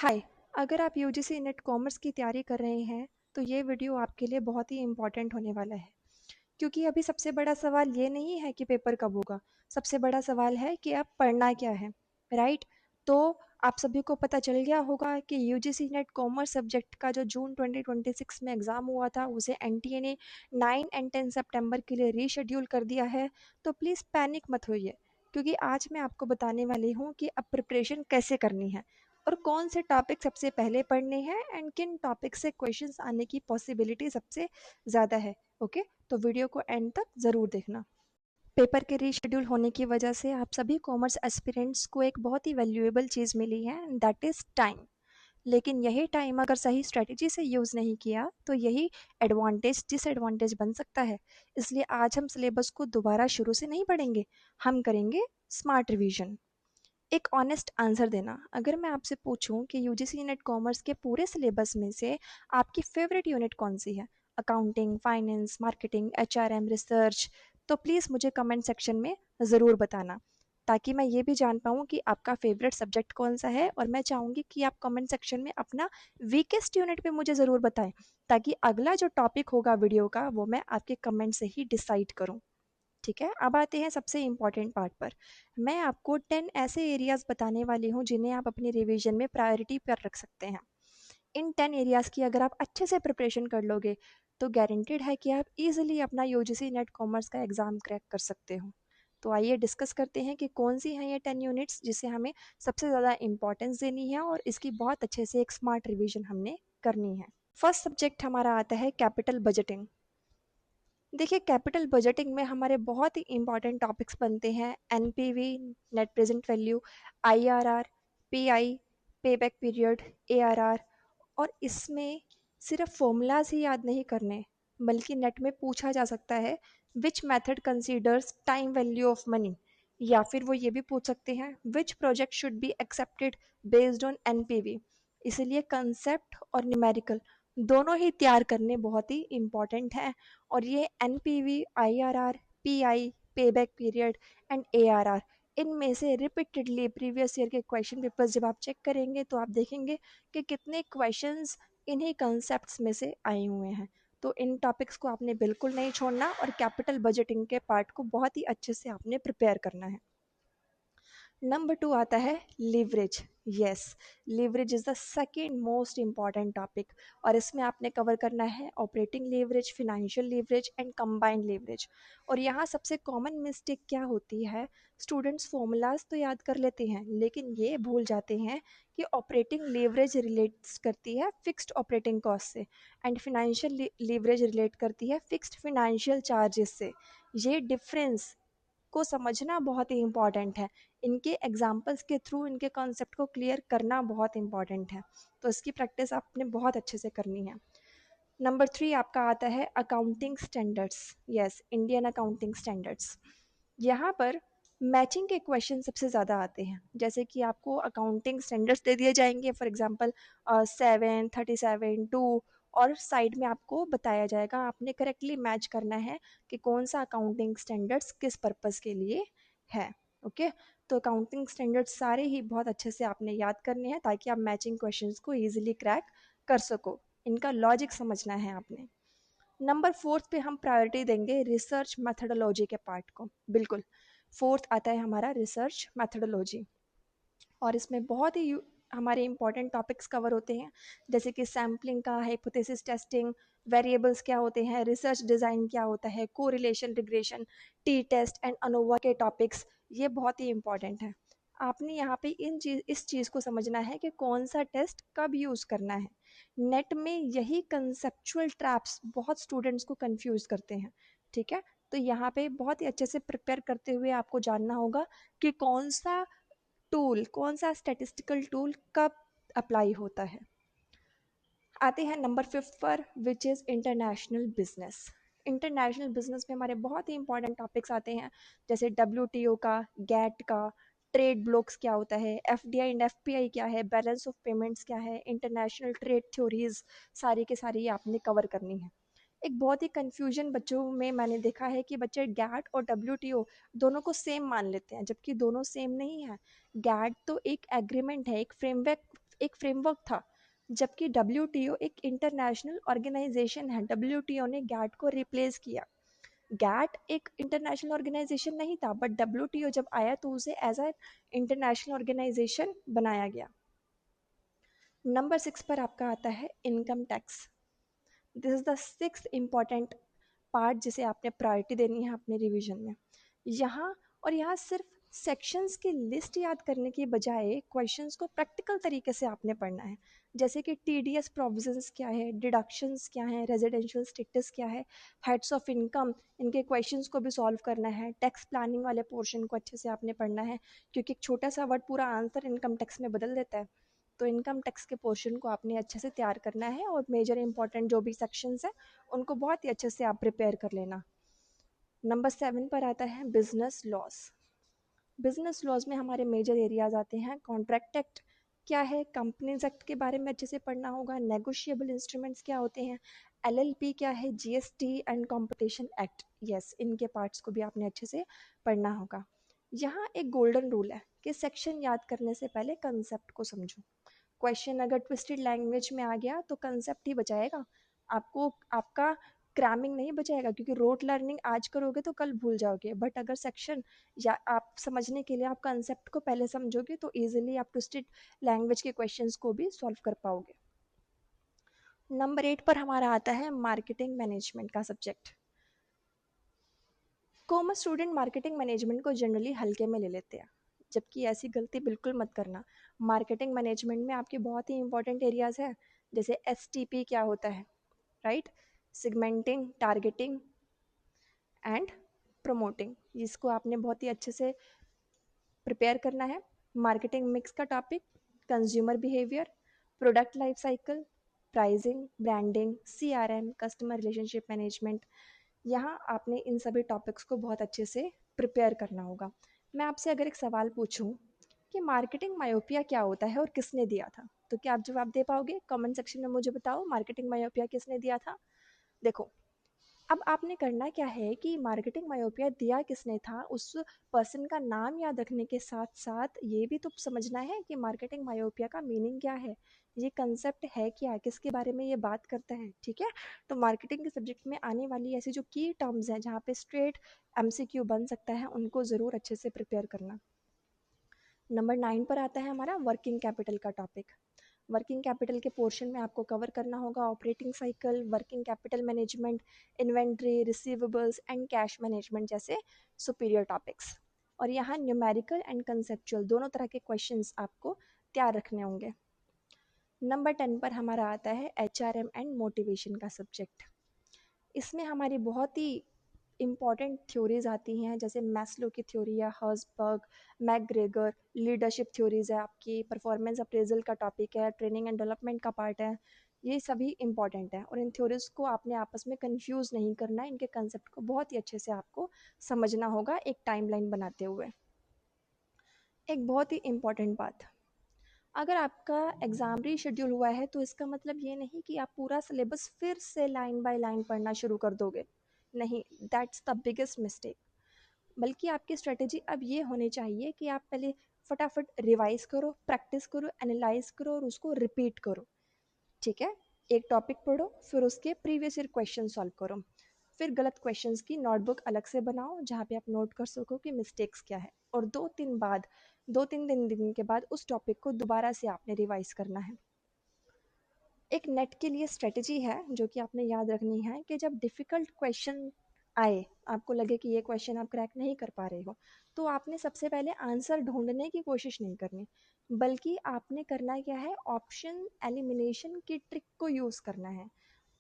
हाय। अगर आप UGC net commerce की तैयारी कर रहे हैं तो ये वीडियो आपके लिए बहुत ही इम्पोर्टेंट होने वाला है, क्योंकि अभी सबसे बड़ा सवाल ये नहीं है कि पेपर कब होगा। सबसे बड़ा सवाल है कि आप पढ़ना क्या है, राइट? तो आप सभी को पता चल गया होगा कि यूजीसी नेट कॉमर्स सब्जेक्ट का जो जून 2026 में एग्ज़ाम हुआ था उसे एनटीए ने 9 एंड 10 सितंबर के लिए रीशेड्यूल कर दिया है। तो प्लीज़ पैनिक मत होइए, क्योंकि आज मैं आपको बताने वाली हूँ कि अब प्रिपरेशन कैसे करनी है और कौन से टॉपिक सबसे पहले पढ़ने हैं एंड किन टॉपिक से क्वेश्चंस आने की पॉसिबिलिटी सबसे ज़्यादा है। ओके, तो वीडियो को एंड तक ज़रूर देखना। पेपर के रीशेड्यूल होने की वजह से आप सभी कॉमर्स एस्पिरेंट्स को एक बहुत ही वैल्यूएबल चीज़ मिली है, दैट इज़ टाइम। लेकिन यही टाइम अगर सही स्ट्रेटजी से यूज़ नहीं किया तो यही एडवांटेज डिसएडवांटेज बन सकता है। इसलिए आज हम सिलेबस को दोबारा शुरू से नहीं पढ़ेंगे, हम करेंगे स्मार्ट रिवीजन। एक ऑनेस्ट आंसर देना, अगर मैं आपसे पूछूं कि यूजीसी नेट कॉमर्स के पूरे सिलेबस में से आपकी फेवरेट यूनिट कौन सी है, accounting, finance, marketing, HRM, research, तो प्लीज़ मुझे कमेंट सेक्शन में ज़रूर बताना, ताकि मैं ये भी जान पाऊँ कि आपका फेवरेट सब्जेक्ट कौन सा है। और मैं चाहूँगी कि आप कमेंट सेक्शन में अपना वीकेस्ट यूनिट पे मुझे ज़रूर बताएं, ताकि अगला जो टॉपिक होगा वीडियो का वो मैं आपके कमेंट से ही डिसाइड करूँ। ठीक है, अब आते हैं सबसे इम्पॉर्टेंट पार्ट पर। मैं आपको 10 ऐसे एरियाज़ बताने वाली हूँ जिन्हें आप अपनी रिवीजन में प्रायोरिटी पर रख सकते हैं। इन 10 एरियाज़ की अगर आप अच्छे से प्रिपरेशन कर लोगे तो गारंटेड है कि आप इजीली अपना यूजीसी नेट कॉमर्स का एग्ज़ाम क्रैक कर सकते हो। तो आइए डिस्कस करते हैं कि कौन सी हैं ये 10 यूनिट्स जिसे हमें सबसे ज़्यादा इंपॉर्टेंस देनी है और इसकी बहुत अच्छे से एक स्मार्ट रिवीजन हमने करनी है। फर्स्ट सब्जेक्ट हमारा आता है कैपिटल बजटिंग। देखिए, कैपिटल बजटिंग में हमारे बहुत ही इंपॉर्टेंट टॉपिक्स बनते हैं: NPV, net present value, IRR, pi, payback period, ARR. और इसमें सिर्फ फॉर्मूलाज ही याद नहीं करने, बल्कि नेट में पूछा जा सकता है which method considers time value of money, या फिर वो ये भी पूछ सकते हैं which project should be accepted based on NPV. इसीलिए कंसेप्ट और न्यूमेरिकल दोनों ही तैयार करने बहुत ही इम्पॉर्टेंट है। और ये NPV, IRR, pi, payback period and ARR, इनमें से रिपीटेडली प्रीवियस ईयर के क्वेश्चन पेपर्स जब आप चेक करेंगे तो आप देखेंगे कि कितने क्वेश्चंस इन्हीं कंसेप्ट्स में से आए हुए हैं। तो इन टॉपिक्स को आपने बिल्कुल नहीं छोड़ना और कैपिटल बजटिंग के पार्ट को बहुत ही अच्छे से आपने प्रिपेयर करना है। नंबर 2 आता है leverage. Yes, leverage is the second most important topic, और इसमें आपने कवर करना है operating leverage, financial leverage and combined leverage. और यहाँ सबसे कॉमन मिस्टेक क्या होती है, स्टूडेंट्स फॉर्मूलाज तो याद कर लेते हैं लेकिन ये भूल जाते हैं कि ऑपरेटिंग लीवरेज रिलेट्स करती है फिक्स्ड ऑपरेटिंग कॉस्ट से एंड फिनेंशियल लीवरेज रिलेट करती है फिक्स्ड फिनेंशियल चार्जेस से। ये डिफरेंस को समझना बहुत ही इम्पॉर्टेंट है। इनके एग्जाम्पल्स के थ्रू इनके कॉन्सेप्ट को क्लियर करना बहुत इम्पॉर्टेंट है। तो इसकी प्रैक्टिस आपने बहुत अच्छे से करनी है। नंबर 3 आपका आता है accounting standards. Yes, Indian accounting standards. यहाँ पर मैचिंग के क्वेश्चन सबसे ज़्यादा आते हैं, जैसे कि आपको अकाउंटिंग स्टैंडर्ड्स दे दिए जाएंगे, फॉर एग्जांपल 7, 37, 2, और साइड में आपको बताया जाएगा, आपने करेक्टली मैच करना है कि कौन सा अकाउंटिंग स्टैंडर्ड्स किस पर्पस के लिए है। ओके, तो अकाउंटिंग स्टैंडर्ड्स सारे ही बहुत अच्छे से आपने याद करने हैं ताकि आप मैचिंग क्वेश्चंस को ईजिली क्रैक कर सको। इनका लॉजिक समझना है आपने। नंबर 4 पे हम प्रायोरिटी देंगे रिसर्च मैथडोलॉजी के पार्ट को। बिल्कुल, फोर्थ आता है हमारा रिसर्च मैथडोलॉजी, और इसमें बहुत ही हमारे इंपॉर्टेंट टॉपिक्स कवर होते हैं, जैसे कि सैम्पलिंग का, हाइपोथेसिस टेस्टिंग, वेरिएबल्स क्या होते हैं, रिसर्च डिज़ाइन क्या होता है, correlation, regression, t test and ANOVA के टॉपिक्स, ये बहुत ही इंपॉर्टेंट है। आपने यहाँ पे इस चीज़ को समझना है कि कौन सा टेस्ट कब यूज़ करना है। नेट में यही कंसेप्चुअल ट्रैप्स बहुत स्टूडेंट्स को कंफ्यूज करते हैं। ठीक है, तो यहाँ पे बहुत ही अच्छे से प्रिपेयर करते हुए आपको जानना होगा कि कौन सा टूल, कौन सा स्टैटिस्टिकल टूल कब अप्लाई होता है। आते हैं नंबर 5 पर, which is international business. International business में हमारे बहुत ही इंपॉर्टेंट टॉपिक्स आते हैं, जैसे डब्ल्यूटीओ का, गैट का, ट्रेड ब्लॉक्स क्या होता है, एफडीआई एंड एफपीआई क्या है, बैलेंस ऑफ पेमेंट्स क्या है, इंटरनेशनल ट्रेड थ्योरीज, सारी के सारी आपने कवर करनी है। एक बहुत ही कन्फ्यूजन बच्चों में मैंने देखा है कि बच्चे गैट और डब्ल्यूटीओ दोनों को सेम मान लेते हैं, जबकि दोनों सेम नहीं है। गैट तो एक एग्रीमेंट है, एक फ्रेमवर्क एक फ्रेमवर्क था, जबकि डब्ल्यूटीओ एक इंटरनेशनल ऑर्गेनाइजेशन है। डब्ल्यूटीओ ने गैट को रिप्लेस किया। गैट एक इंटरनेशनल ऑर्गेनाइजेशन नहीं था, बट डब्ल्यूटीओ जब आया तो उसे एज अ इंटरनेशनल ऑर्गेनाइजेशन बनाया गया। नंबर 6 पर आपका आता है income tax. This is the sixth important part जिसे आपने प्रायोरिटी देनी है अपने रिवीजन में। यहाँ सिर्फ सेक्शंस की लिस्ट याद करने की बजाय क्वेश्चंस को प्रैक्टिकल तरीके से आपने पढ़ना है। जैसे कि टीडीएस प्रोविजंस क्या है, डिडक्शंस क्या है, रेजिडेंशियल स्टेटस क्या है, हेड्स ऑफ इनकम, इनके क्वेश्चंस को भी सॉल्व करना है। टैक्स प्लानिंग वाले पोर्शन को अच्छे से आपने पढ़ना है, क्योंकि एक छोटा सा वर्ड पूरा आंसर इनकम टैक्स में बदल देता है। तो इनकम टैक्स के पोर्शन को आपने अच्छे से तैयार करना है, और मेजर इंपॉर्टेंट जो भी सेक्शंस हैं उनको बहुत ही अच्छे से आप प्रिपेयर कर लेना। नंबर 7 पर आता है बिजनेस लॉस। बिजनेस लॉज में हमारे मेजर एरियाज आते हैं। कॉन्ट्रैक्ट एक्ट क्या है, कंपनीज एक्ट के बारे में अच्छे से पढ़ना होगा। नेगोशिएबल इंस्ट्रूमेंट्स क्या होते हैं, एलएलपी क्या है, GST and competition act, yes, इनके पार्ट्स को भी आपने अच्छे से पढ़ना होगा। यहाँ एक गोल्डन रूल है कि सेक्शन याद करने से पहले कंसेप्ट को समझो। क्वेश्चन अगर ट्विस्टेड लैंग्वेज में आ गया तो कंसेप्ट ही बचाएगा आपको, आपका क्रैमिंग नहीं बचाएगा, क्योंकि रोट लर्निंग आज करोगे तो कल भूल जाओगे। बट अगर सेक्शन या आप समझने के लिए आप कंसेप्ट को पहले समझोगे तो इजीली आप ट्विस्टेड लैंग्वेज के क्वेश्चंस को भी सॉल्व कर पाओगे। नंबर 8 पर हमारा आता है मार्केटिंग मैनेजमेंट का subject. Commerce student marketing management को जनरली हल्के में ले लेते हैं, जबकि ऐसी गलती बिल्कुल मत करना। मार्केटिंग मैनेजमेंट में आपके बहुत ही इंपॉर्टेंट एरियाज हैं, जैसे एसटीपी क्या होता है, राइट, सिगमेंटिंग, टारगेटिंग एंड प्रमोटिंग, इसको आपने बहुत ही अच्छे से प्रिपेयर करना है। मार्केटिंग मिक्स का topic, consumer behaviour, product life cycle, pricing, branding, CRM, customer relationship management, यहाँ आपने इन सभी टॉपिक्स को बहुत अच्छे से प्रिपेयर करना होगा। मैं आपसे अगर एक सवाल पूछूं कि मार्केटिंग मायोपिया क्या होता है और किसने दिया था, तो क्या आप जवाब दे पाओगे? कमेंट सेक्शन में मुझे बताओ, मार्केटिंग मायोपिया किसने दिया था। देखो, अब आपने करना क्या है कि मार्केटिंग मायोपिया दिया किसने था उस पर्सन का नाम याद रखने के साथ साथ ये भी तो समझना है कि मार्केटिंग मायोपिया का मीनिंग क्या है, ये कंसेप्ट है क्या, किसके बारे में ये बात करता है। ठीक है, तो मार्केटिंग के सब्जेक्ट में आने वाली ऐसी जो की टर्म्स हैं जहाँ पे स्ट्रेट एमसीक्यू बन सकता है, उनको ज़रूर अच्छे से प्रिपेयर करना। नंबर 9 पर आता है हमारा वर्किंग कैपिटल का टॉपिक। वर्किंग कैपिटल के पोर्शन में आपको कवर करना होगा operating cycle, working capital management, inventory, receivables and cash management जैसे सुपीरियर टॉपिक्स। और यहाँ न्यूमेरिकल एंड कंसेप्चुअल दोनों तरह के क्वेश्चंस आपको तैयार रखने होंगे। नंबर 10 पर हमारा आता है एचआरएम एंड मोटिवेशन का सब्जेक्ट। इसमें हमारी बहुत ही इम्पॉर्टेंट थ्योरीज आती हैं, जैसे मैस्लो की थ्योरी है, हर्सबर्ग, मैकग्रेगर, लीडरशिप थ्योरीज है, आपकी परफॉर्मेंस अप्रेजल का टॉपिक है, ट्रेनिंग एंड डेवलपमेंट का पार्ट है। ये सभी इंपॉर्टेंट है और इन थ्योरीज को आपने आपस में कंफ्यूज नहीं करना है, इनके कंसेप्ट को बहुत ही अच्छे से आपको समझना होगा एक टाइमलाइन बनाते हुए। एक बहुत ही इम्पॉर्टेंट बात, अगर आपका एग्ज़ाम रीशेड्यूल हुआ है तो इसका मतलब ये नहीं कि आप पूरा सिलेबस फिर से लाइन बाय लाइन पढ़ना शुरू कर दोगे, नहीं, दैट्स द बिगेस्ट मिस्टेक। बल्कि आपकी स्ट्रेटेजी अब ये होनी चाहिए कि आप पहले फटाफट रिवाइज करो, प्रैक्टिस करो, एनालाइज करो और उसको रिपीट करो। ठीक है, एक टॉपिक पढ़ो, फिर उसके प्रीवियस ईयर क्वेश्चन सॉल्व करो, फिर गलत क्वेश्चंस की नोटबुक अलग से बनाओ जहाँ पे आप नोट कर सको कि मिस्टेक्स क्या है, और 2-3 दिन के बाद उस टॉपिक को दोबारा से आपने रिवाइज करना है। एक नेट के लिए स्ट्रेटजी है जो कि आपने याद रखनी है कि जब डिफ़िकल्ट क्वेश्चन आए, आपको लगे कि ये क्वेश्चन आप क्रैक नहीं कर पा रहे हो, तो आपने सबसे पहले आंसर ढूंढने की कोशिश नहीं करनी, बल्कि आपने करना क्या है, ऑप्शन एलिमिनेशन की ट्रिक को यूज़ करना है।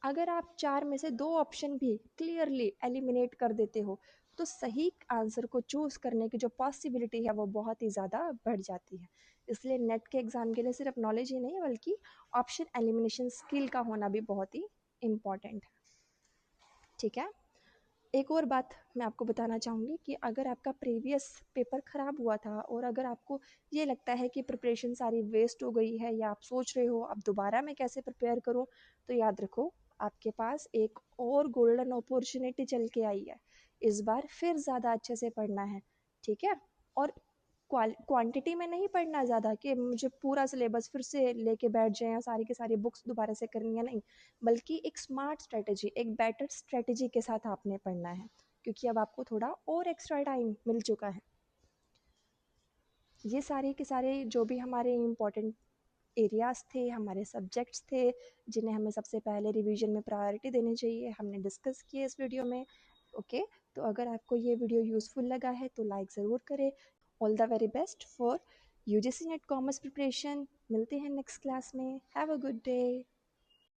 अगर आप 4 में से 2 ऑप्शन भी क्लियरली एलिमिनेट कर देते हो, तो सही आंसर को चूज़ करने की जो पॉसिबिलिटी है वो बहुत ही ज़्यादा बढ़ जाती है। इसलिए नेट के एग्ज़ाम के लिए सिर्फ नॉलेज ही नहीं, बल्कि ऑप्शन एलिमिनेशन स्किल का होना भी बहुत ही इम्पॉर्टेंट है। ठीक है, एक और बात मैं आपको बताना चाहूँगी कि अगर आपका प्रीवियस पेपर ख़राब हुआ था और अगर आपको ये लगता है कि प्रिपरेशन सारी वेस्ट हो गई है, या आप सोच रहे हो अब दोबारा मैं कैसे प्रिपेयर करूँ, तो याद रखो आपके पास एक और गोल्डन अपॉर्चुनिटी चल के आई है। इस बार फिर ज़्यादा अच्छे से पढ़ना है, ठीक है, और क्वांटिटी में नहीं पढ़ना ज़्यादा कि मुझे पूरा सिलेबस फिर से लेके बैठ जाएँ और सारी की सारी बुक्स दोबारा से करनी है, नहीं। बल्कि एक स्मार्ट स्ट्रेटजी, एक बेटर स्ट्रेटजी के साथ आपने पढ़ना है, क्योंकि अब आपको थोड़ा और एक्स्ट्रा टाइम मिल चुका है। ये सारे के सारे जो भी हमारे इम्पोर्टेंट एरियाज़ थे, हमारे सब्जेक्ट्स थे, जिन्हें हमें सबसे पहले रिवीजन में प्रायोरिटी देनी चाहिए, हमने डिस्कस किए इस वीडियो में। ओके, तो अगर आपको ये वीडियो यूज़फुल लगा है तो लाइक ज़रूर करें। All the very best for UGC net commerce preparation. मिलते हैं नेक्स्ट क्लास में। Have a good day.